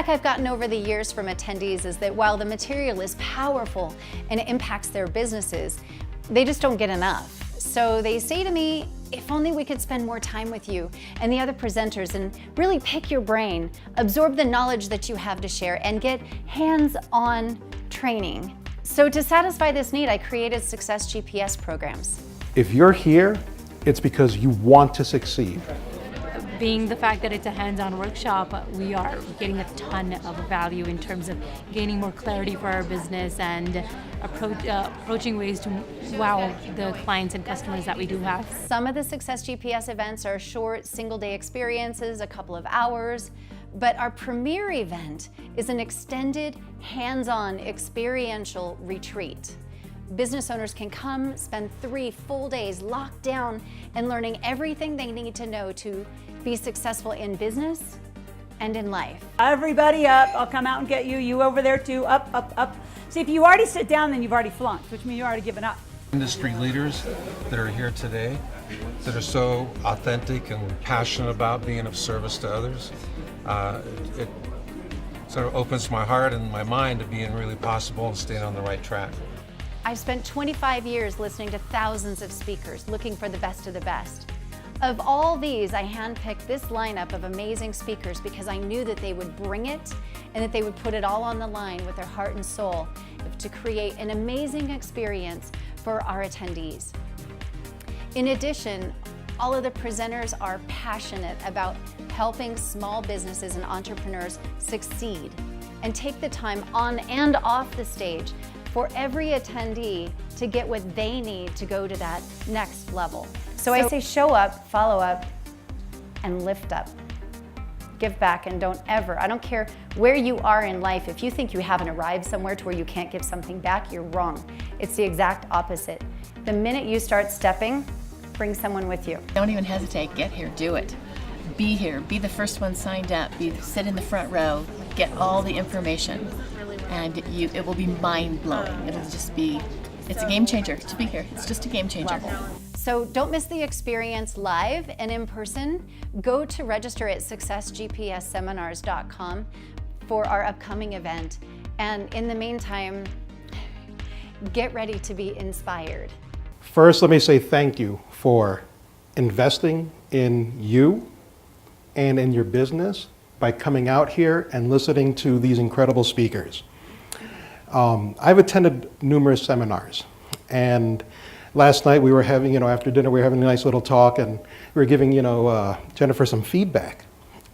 feedback I've gotten over the years from attendees is that while the material is powerful and it impacts their businesses, they just don't get enough. So they say to me, if only we could spend more time with you and the other presenters and really pick your brain, absorb the knowledge that you have to share, and get hands-on training. So to satisfy this need, I created Success GPS programs. If you're here, it's because you want to succeed. Being the fact that it's a hands-on workshop, we are getting a ton of value in terms of gaining more clarity for our business and approaching ways to wow the clients and customers that we do have. Some of the Success GPS events are short, single-day experiences, a couple of hours, but our premier event is an extended, hands-on, experiential retreat. Business owners can come, spend 3 full days locked down and learning everything they need to know to be successful in business and in life. Everybody up, I'll come out and get you. You over there too, up, up, up. See, if you already sit down, then you've already flunked, which means you've already given up. Industry leaders that are here today that are so authentic and passionate about being of service to others. It sort of opens my heart and my mind to being really possible and staying on the right track. I've spent 25 years listening to thousands of speakers, looking for the best of the best. Of all these, I handpicked this lineup of amazing speakers because I knew that they would bring it and that they would put it all on the line with their heart and soul to create an amazing experience for our attendees. In addition, all of the presenters are passionate about helping small businesses and entrepreneurs succeed and take the time on and off the stage for every attendee to get what they need to go to that next level. So I say show up, follow up, and lift up. Give back and don't ever, I don't care where you are in life, if you think you haven't arrived somewhere to where you can't give something back, you're wrong. It's the exact opposite. The minute you start stepping, bring someone with you. Don't even hesitate, get here, do it. Be here, be the first one signed up, sit in the front row, get all the information, and it will be mind-blowing. It'll just be, it's a game changer to be here. It's just a game changer. So don't miss the experience live and in person. Go to register at successgpsseminars.com for our upcoming event. And in the meantime, get ready to be inspired. First, let me say thank you for investing in you and in your business by coming out here and listening to these incredible speakers. I've attended numerous seminars, and last night we were having, after dinner we were having a nice little talk, and we were giving, Jennifer some feedback.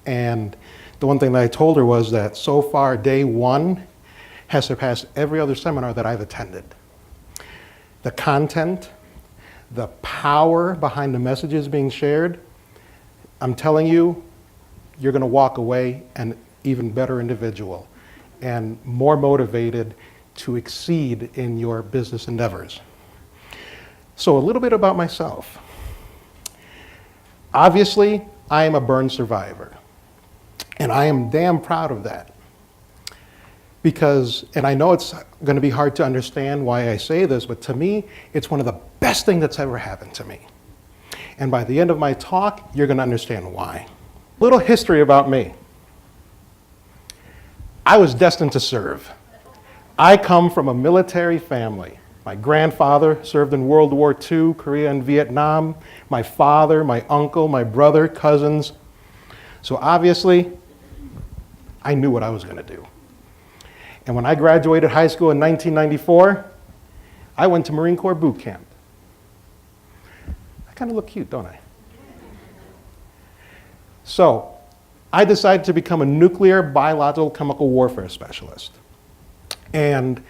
And the one thing that I told her was that so far, day one has surpassed every other seminar that I've attended. The content, the power behind the messages being shared, I'm telling you, you're going to walk away an even better individual and more motivated to exceed in your business endeavors. So a little bit about myself. Obviously, I am a burn survivor, and I am damn proud of that. Because, and I know it's going to be hard to understand why I say this, but to me, it's one of the best things that's ever happened to me. And by the end of my talk, you're going to understand why. Little history about me. I was destined to serve. I come from a military family. My grandfather served in World War II, Korea and Vietnam. My father, my uncle, my brother, cousins. So obviously, I knew what I was going to do. And when I graduated high school in 1994, I went to Marine Corps boot camp. I kind of look cute, don't I? So I decided to become a nuclear biological chemical warfare specialist. And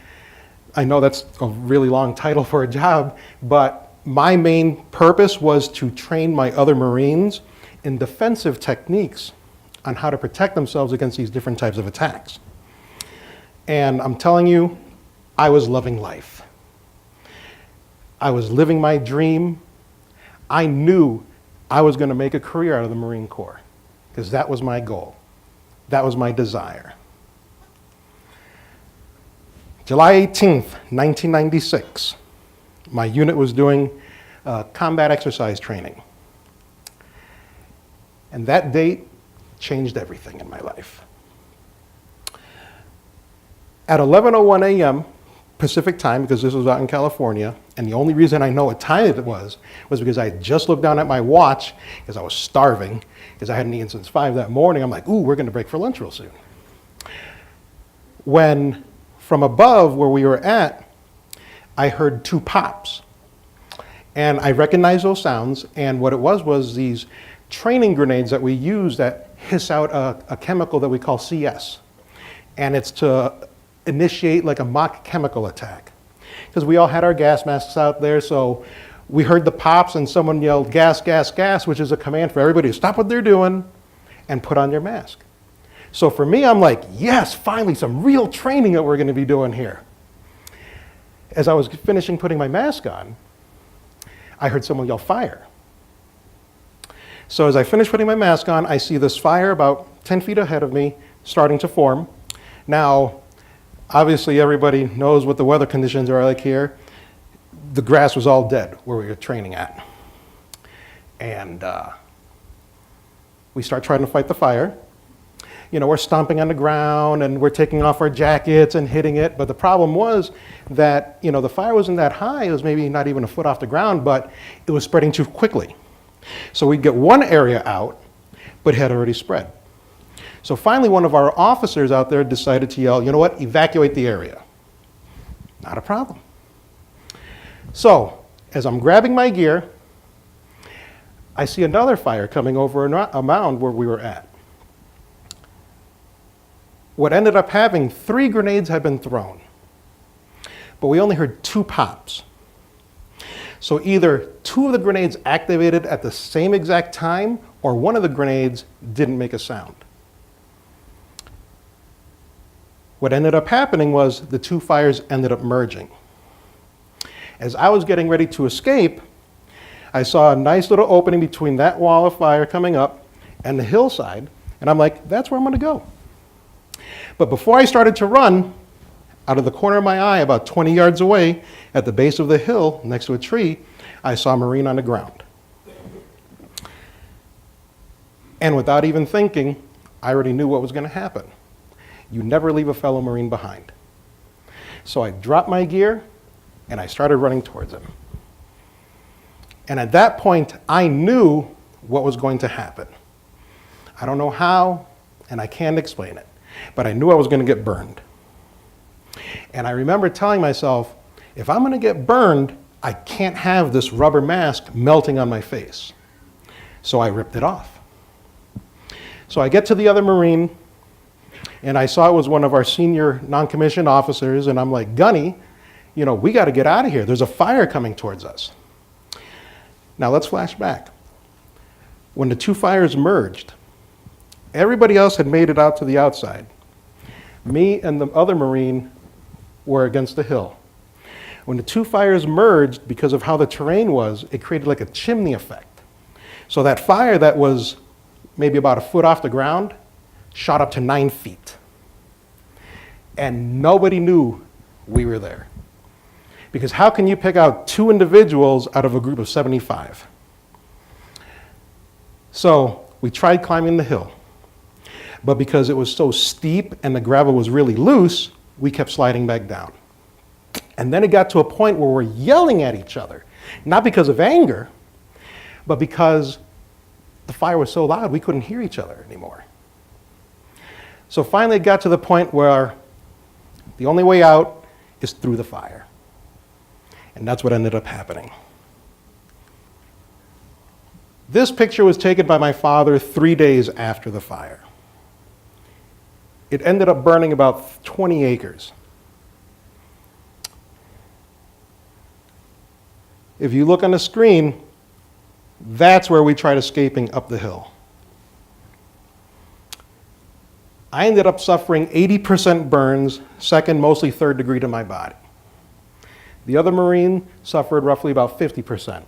I know that's a really long title for a job, but my main purpose was to train my other Marines in defensive techniques on how to protect themselves against these different types of attacks. And I'm telling you, I was loving life. I was living my dream. I knew I was going to make a career out of the Marine Corps because that was my goal. That was my desire. July 18th, 1996, my unit was doing combat exercise training. And that date changed everything in my life. At 11:01 a.m. Pacific time, because this was out in California, and the only reason I know what time it was because I had just looked down at my watch because I was starving, because I hadn't eaten since 5 that morning. I'm like, ooh, we're going to break for lunch real soon. When from above where we were at, I heard 2 pops. And I recognized those sounds, and what it was these training grenades that we use that hiss out a chemical that we call CS. And it's to initiate like a mock chemical attack. Because we all had our gas masks out there, so we heard the pops and someone yelled, gas, gas, gas, which is a command for everybody to stop what they're doing and put on their mask. So for me, I'm like, yes, finally some real training that we're going to be doing here. As I was finishing putting my mask on, I heard someone yell, fire. So as I finish putting my mask on, I see this fire about 10 feet ahead of me starting to form. Now, obviously everybody knows what the weather conditions are like here. The grass was all dead where we were training at. And we start trying to fight the fire. You know, we're stomping on the ground and we're taking off our jackets and hitting it. But the problem was that, you know, the fire wasn't that high. It was maybe not even a foot off the ground, but it was spreading too quickly. So we'd get one area out, but it had already spread. So finally, one of our officers out there decided to yell, you know what, evacuate the area. Not a problem. So as I'm grabbing my gear, I see another fire coming over a mound where we were at. What ended up having, 3 grenades had been thrown, but we only heard 2 pops. So either 2 of the grenades activated at the same exact time, or one of the grenades didn't make a sound. What ended up happening was the 2 fires ended up merging. As I was getting ready to escape, I saw a nice little opening between that wall of fire coming up and the hillside, and I'm like, that's where I'm going to go. But before I started to run, out of the corner of my eye, about 20 yards away, at the base of the hill next to a tree, I saw a Marine on the ground. And without even thinking, I already knew what was going to happen. You never leave a fellow Marine behind. So I dropped my gear and I started running towards him. And at that point, I knew what was going to happen. I don't know how, and I can't explain it, but I knew I was going to get burned. And I remember telling myself, if I'm going to get burned, I can't have this rubber mask melting on my face. So I ripped it off. So I get to the other Marine, and I saw it was one of our senior non-commissioned officers, and I'm like, Gunny, you know, we got to get out of here. There's a fire coming towards us. Now let's flash back. When the 2 fires merged, everybody else had made it out to the outside. Me and the other Marine were against the hill. When the 2 fires merged, because of how the terrain was, it created like a chimney effect. So that fire that was maybe about a foot off the ground shot up to 9 feet. And nobody knew we were there. Because how can you pick out 2 individuals out of a group of 75? So we tried climbing the hill. But because it was so steep and the gravel was really loose, we kept sliding back down. And then it got to a point where we're yelling at each other, not because of anger, but because the fire was so loud we couldn't hear each other anymore. So finally it got to the point where the only way out is through the fire. And that's what ended up happening. This picture was taken by my father 3 days after the fire. It ended up burning about 20 acres. If you look on the screen, that's where we tried escaping up the hill. I ended up suffering 80% burns, second, mostly 3rd degree to my body. The other Marine suffered roughly about 50%,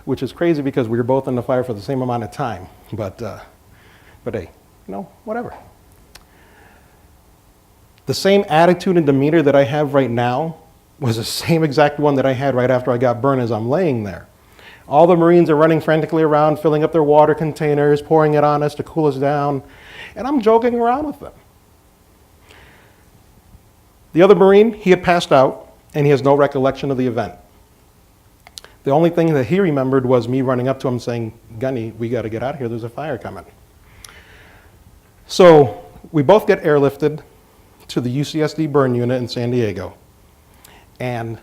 which is crazy because we were both in the fire for the same amount of time. But hey, you know, whatever. The same attitude and demeanor that I have right now was the same exact one that I had right after I got burned as I'm laying there. All the Marines are running frantically around, filling up their water containers, pouring it on us to cool us down, and I'm joking around with them. The other Marine, he had passed out, and he has no recollection of the event. The only thing that he remembered was me running up to him saying, Gunny, we got to get out of here, there's a fire coming. So we both get airlifted to the UCSD burn unit in San Diego. And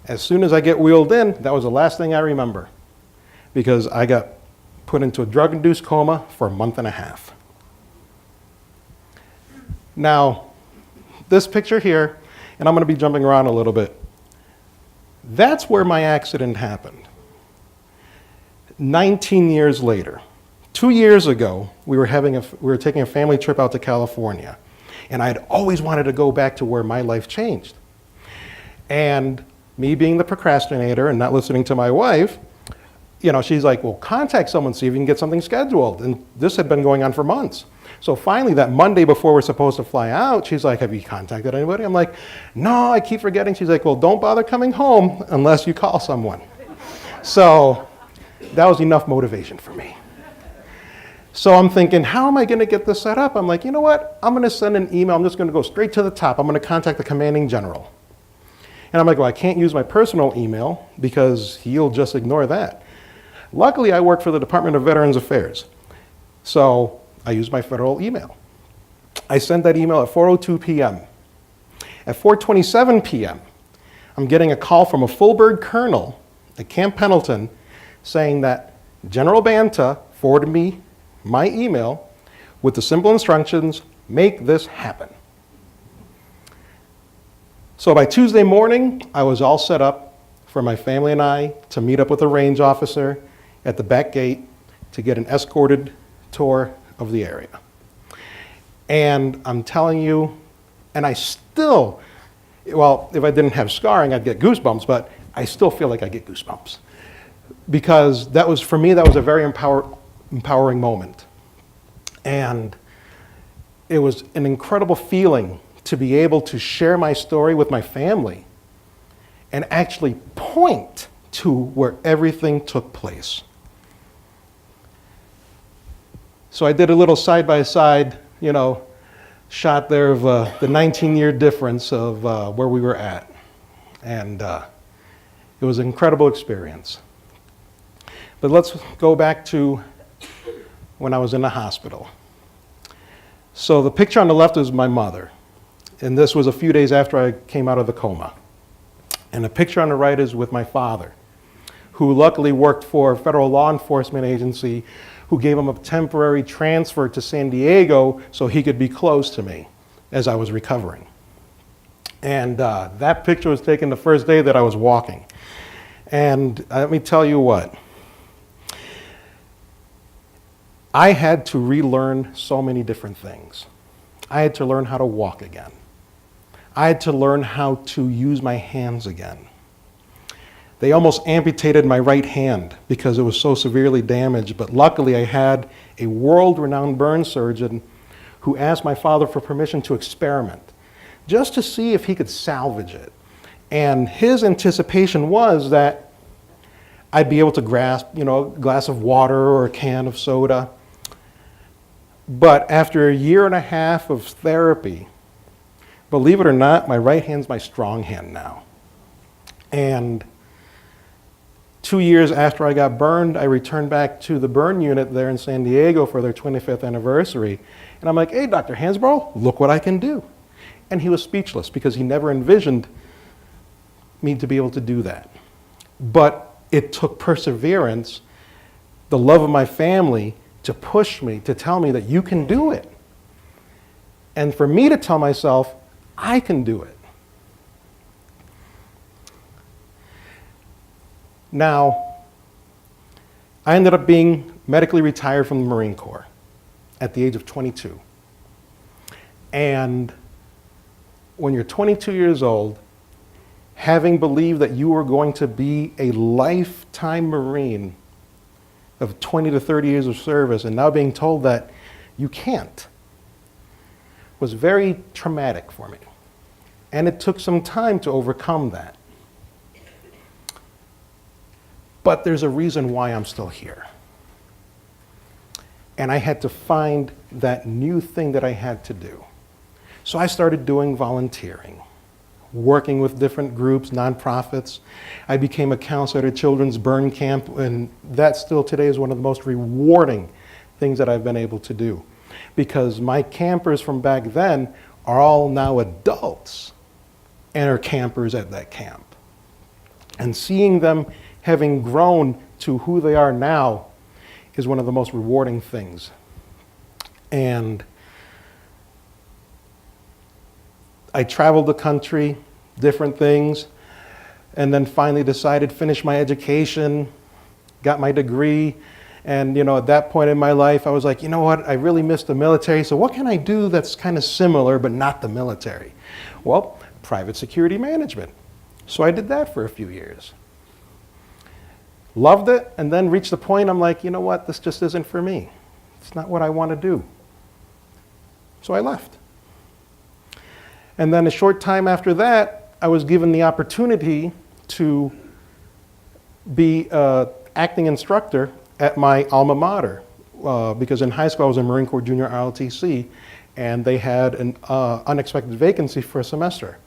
as soon as I get wheeled in, that was the last thing I remember, because I got put into a drug-induced coma for a month and a half. Now, this picture here, and I'm going to be jumping around a little bit, that's where my accident happened. 19 years later, 2 years ago, we were taking a family trip out to California, and I had always wanted to go back to where my life changed. And me being the procrastinator and not listening to my wife, you know, she's like, well, contact someone, see if you can get something scheduled. And this had been going on for months. So finally, that Monday before we're supposed to fly out, she's like, have you contacted anybody? I'm like, no, I keep forgetting. She's like, well, don't bother coming home unless you call someone. So that was enough motivation for me. So I'm thinking, how am I going to get this set up? I'm like, you know what? I'm going to send an email. I'm just going to go straight to the top. I'm going to contact the commanding general. And I'm like, well, I can't use my personal email because he'll just ignore that. Luckily, I work for the Department of Veterans Affairs. So I use my federal email. I sent that email at 4:02 p.m. At 4:27 p.m., I'm getting a call from a full bird colonel at Camp Pendleton saying that General Banta forwarded me my email with the simple instructions, make this happen. So by Tuesday morning, I was all set up for my family and I to meet up with a range officer at the back gate to get an escorted tour of the area. And I'm telling you, and I still, well, if I didn't have scarring, I'd get goosebumps, but I still feel like I get goosebumps. Because that was, for me, that was a very empowering moment. And it was an incredible feeling to be able to share my story with my family and actually point to where everything took place. So I did a little side-by-side, you know, shot there of the 19-year difference of where we were at. And it was an incredible experience. But let's go back to when I was in the hospital. So the picture on the left is my mother. And this was a few days after I came out of the coma. And the picture on the right is with my father, who luckily worked for a federal law enforcement agency who gave him a temporary transfer to San Diego so he could be close to me as I was recovering. And that picture was taken the first day that I was walking. And let me tell you what, I had to relearn so many different things. I had to learn how to walk again. I had to learn how to use my hands again. They almost amputated my right hand because it was so severely damaged, but luckily I had a world-renowned burn surgeon who asked my father for permission to experiment, just to see if he could salvage it. And his anticipation was that I'd be able to grasp, you know, a glass of water or a can of soda. But after a year and a half of therapy, believe it or not, my right hand's my strong hand now. And 2 years after I got burned, I returned back to the burn unit there in San Diego for their 25th anniversary. And I'm like, hey, Dr. Hansbrough, look what I can do. And he was speechless because he never envisioned me to be able to do that. But it took perseverance, the love of my family, to push me, to tell me that you can do it. And for me to tell myself, I can do it. Now, I ended up being medically retired from the Marine Corps at the age of 22. And when you're 22 years old, having believed that you were going to be a lifetime Marine of 20 to 30 years of service and now being told that you can't was very traumatic for me. And it took some time to overcome that. But there's a reason why I'm still here. And I had to find that new thing that I had to do. So I started doing volunteering. working with different groups, nonprofits. I became a counselor at a children's burn camp, and that still today is one of the most rewarding things that I've been able to do. Because my campers from back then are all now adults and are campers at that camp. And seeing them having grown to who they are now is one of the most rewarding things. And I traveled the country, different things, and then finally decided to finish my education, got my degree, and at that point in my life, I was like, you know what, I really miss the military, so what can I do that's kind of similar but not the military? Well, private security management. So I did that for a few years. Loved it, and then reached the point I'm like, you know what, this just isn't for me. It's not what I want to do. So I left. And then a short time after that, I was given the opportunity to be an acting instructor at my alma mater, because in high school I was in Marine Corps Junior ROTC, and they had an unexpected vacancy for a semester.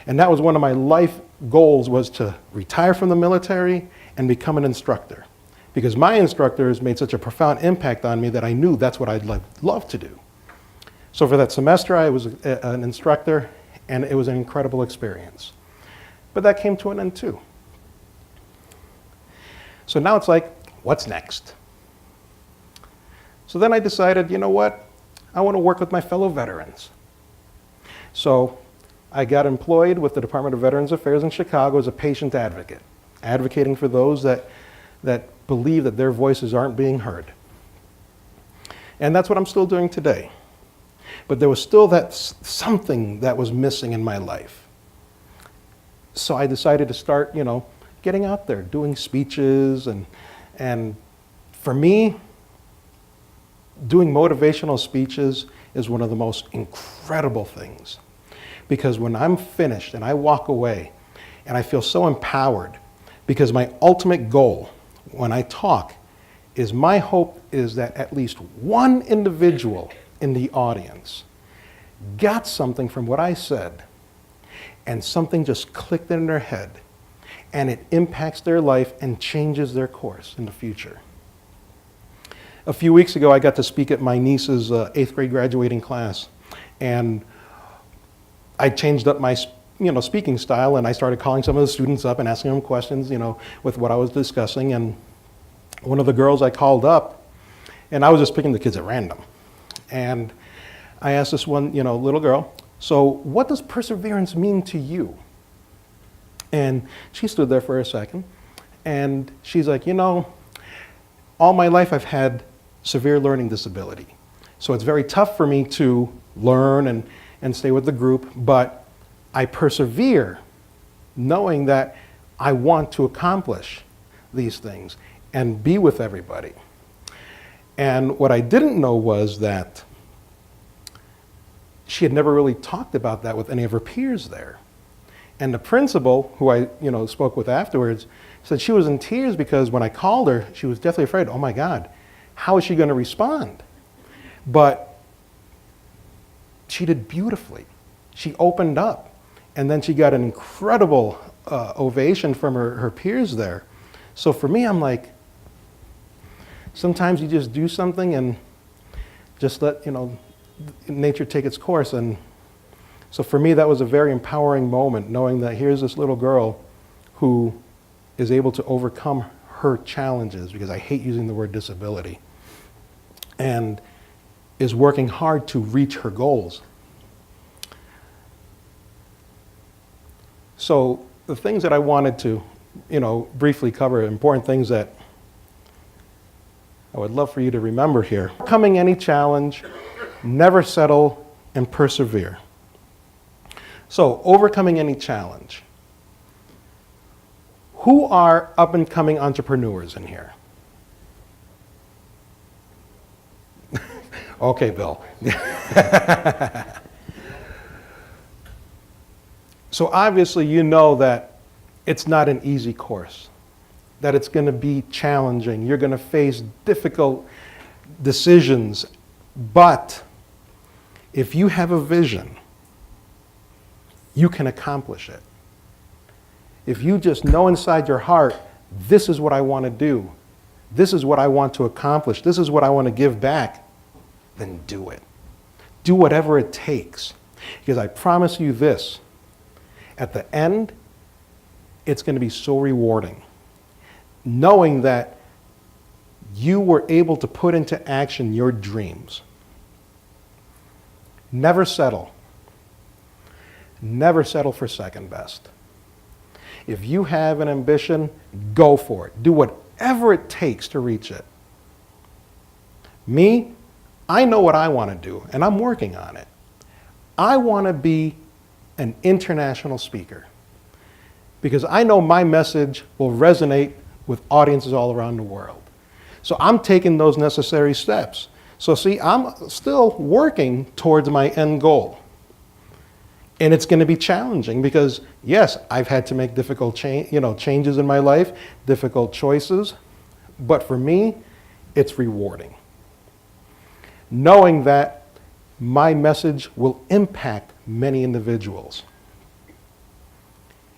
And that was one of my life goals, was to retire from the military and become an instructor. Because my instructors made such a profound impact on me that I knew that's what I'd love to do. So for that semester, I was an instructor, and it was an incredible experience. But that came to an end too. So now it's like, what's next? So then I decided, you know what? I want to work with my fellow veterans. So I got employed with the Department of Veterans Affairs in Chicago as a patient advocate, advocating for those that believe that their voices aren't being heard. And that's what I'm still doing today. But there was still that something that was missing in my life. So I decided to start, getting out there, doing speeches, and for me, doing motivational speeches is one of the most incredible things. Because when I'm finished and I walk away and I feel so empowered, because my ultimate goal when I talk is, my hope is that at least one individual in the audience got something from what I said, and something just clicked in their head, and it impacts their life and changes their course in the future. A few weeks ago, I got to speak at my niece's 8th grade graduating class, and I changed up my speaking style, and I started calling some of the students up and asking them questions, with what I was discussing. And one of the girls I called up, and I was just picking the kids at random, and I asked this one, little girl, so what does perseverance mean to you? And she stood there for a second, and she's like, all my life I've had severe learning disability. So it's very tough for me to learn and stay with the group, but I persevere knowing that I want to accomplish these things and be with everybody. And what I didn't know was that she had never really talked about that with any of her peers there. And the principal, who I spoke with afterwards, said she was in tears because when I called her, she was deathly afraid, oh my God, how is she going to respond? But she did beautifully. She opened up, and then she got an incredible ovation from her peers there. So for me, I'm like, sometimes you just do something and just let nature take its course. And so for me, that was a very empowering moment, knowing that here's this little girl who is able to overcome her challenges, because I hate using the word disability, and is working hard to reach her goals. So the things that I wanted to, briefly cover, important things that I would love for you to remember here. Overcoming any challenge, never settle, and persevere. So, overcoming any challenge. Who are up-and-coming entrepreneurs in here? Okay, Bill. So obviously you know that it's not an easy course, that it's going to be challenging. You're going to face difficult decisions, but if you have a vision you can accomplish it. If you just know inside your heart, this is what I want to do, this is what I want to accomplish, this is what I want to give back, then do it. Do whatever it takes. Because I promise you this, at the end, it's going to be so rewarding. Knowing that you were able to put into action your dreams. Never settle. Never settle for second best. If you have an ambition, go for it. Do whatever it takes to reach it. Me, I know what I want to do, and I'm working on it. I want to be an international speaker because I know my message will resonate with audiences all around the world. So I'm taking those necessary steps. So see, I'm still working towards my end goal. And it's going to be challenging because, yes, I've had to make difficult changes in my life, difficult choices. But for me, it's rewarding. Knowing that my message will impact many individuals.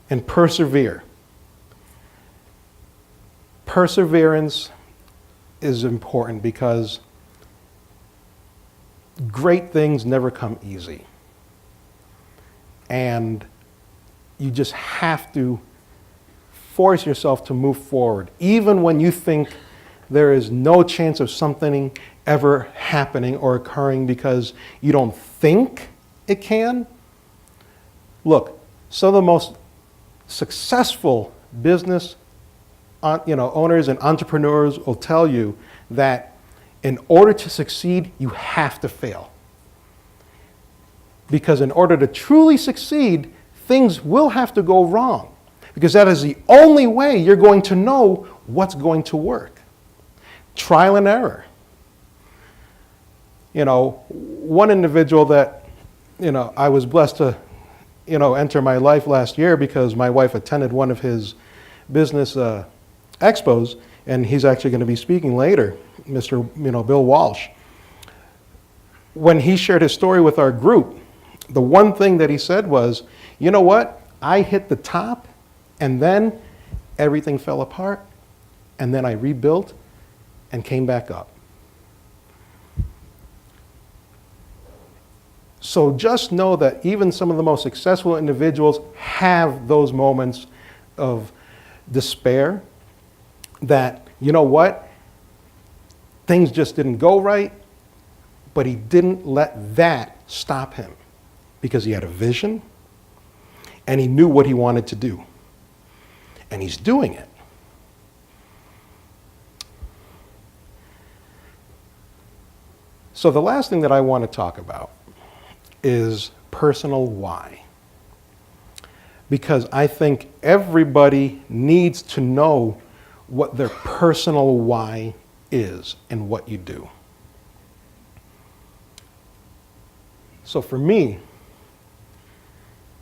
And persevere. Perseverance is important because great things never come easy. And you just have to force yourself to move forward, even when you think there is no chance of something ever happening or occurring because you don't think it can. Look, some of the most successful business owners and entrepreneurs will tell you that in order to succeed, you have to fail. Because in order to truly succeed, things will have to go wrong. Because that is the only way you're going to know what's going to work. Trial and error. One individual that, I was blessed to, enter my life last year because my wife attended one of his business expos, and he's actually going to be speaking later, Mr. Bill Walsh. When he shared his story with our group, the one thing that he said was, you know what? I hit the top, and then everything fell apart, and then I rebuilt and came back up. So just know that even some of the most successful individuals have those moments of despair that, you know what? Things just didn't go right, but he didn't let that stop him because he had a vision and he knew what he wanted to do. And he's doing it. So the last thing that I want to talk about is personal why. Because I think everybody needs to know what their personal why is and what you do. So for me,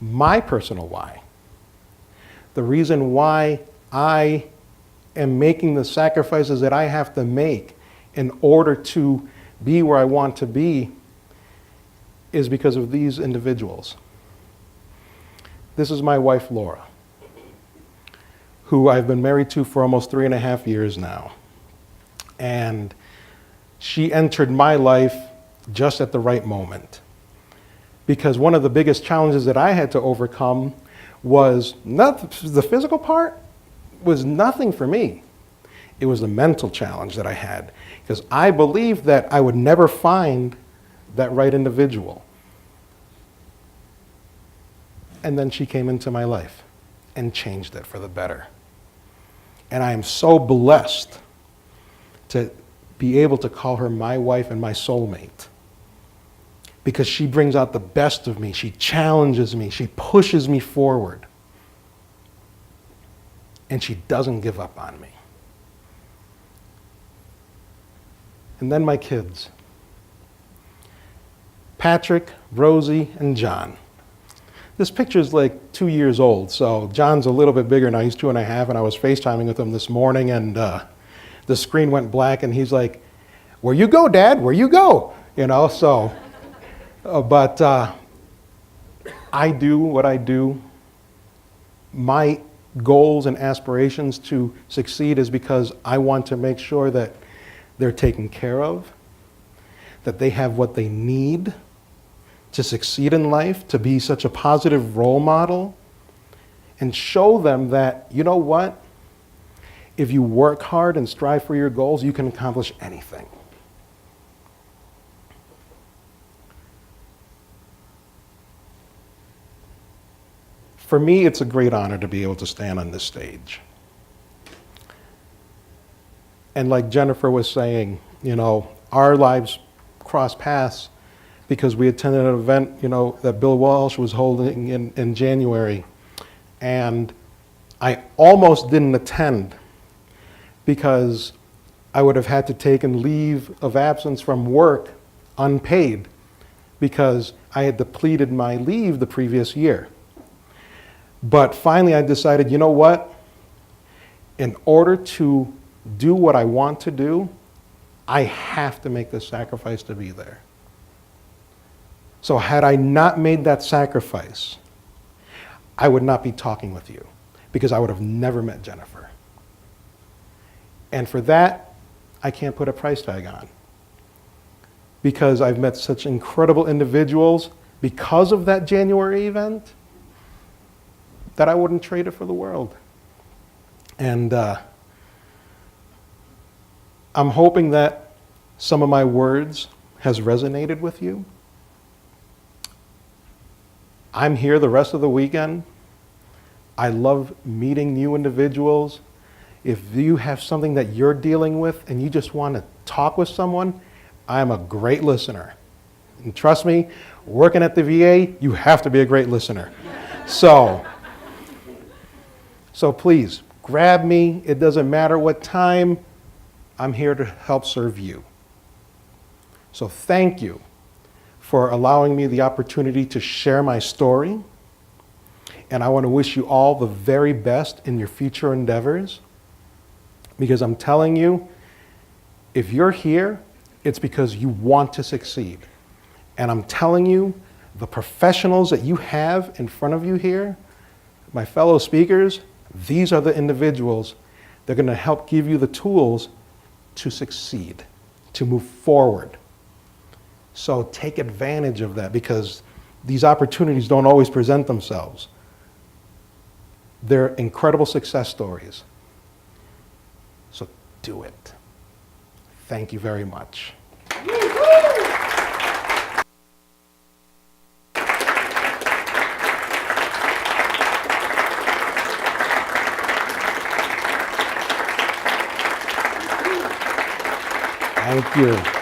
my personal why, the reason why I am making the sacrifices that I have to make in order to be where I want to be is because of these individuals. This is my wife, Laura, who I've been married to for almost 3.5 years now. And she entered my life just at the right moment. Because one of the biggest challenges that I had to overcome was not the physical part was nothing for me. It was the mental challenge that I had. Because I believed that I would never find that right individual. And then she came into my life and changed it for the better. And I am so blessed to be able to call her my wife and my soulmate. Because she brings out the best of me. She challenges me. She pushes me forward. And she doesn't give up on me. And then my kids. Patrick, Rosie, and John. This picture is like 2 years old, so John's a little bit bigger now. He's 2.5, and I was FaceTiming with him this morning, and the screen went black, and he's like, "Where you go, Dad? Where you go?" But I do what I do. My goals and aspirations to succeed is because I want to make sure that they're taken care of, that they have what they need to succeed in life, to be such a positive role model, and show them that, you know what? If you work hard and strive for your goals, you can accomplish anything. For me, it's a great honor to be able to stand on this stage. And like Jennifer was saying, you know, our lives crossed paths because we attended an event, you know, that Bill Walsh was holding in January. And I almost didn't attend because I would have had to take a leave of absence from work unpaid because I had depleted my leave the previous year. But finally I decided, you know what? In order to do what I want to do, I have to make the sacrifice to be there. So had I not made that sacrifice, I would not be talking with you because I would have never met Jennifer. And for that, I can't put a price tag on because I've met such incredible individuals because of that January event that I wouldn't trade it for the world. And I'm hoping that some of my words has resonated with you. I'm here the rest of the weekend. I love meeting new individuals. If you have something that you're dealing with and you just want to talk with someone, I'm a great listener. And trust me, working at the VA, you have to be a great listener. So please, grab me. It doesn't matter what time. I'm here to help serve you. So thank you for allowing me the opportunity to share my story. And I want to wish you all the very best in your future endeavors. Because I'm telling you, if you're here, it's because you want to succeed. And I'm telling you, the professionals that you have in front of you here, my fellow speakers, these are the individuals that are going to help give you the tools to succeed, to move forward. So take advantage of that because these opportunities don't always present themselves. They're incredible success stories. So do it. Thank you very much. Thank you.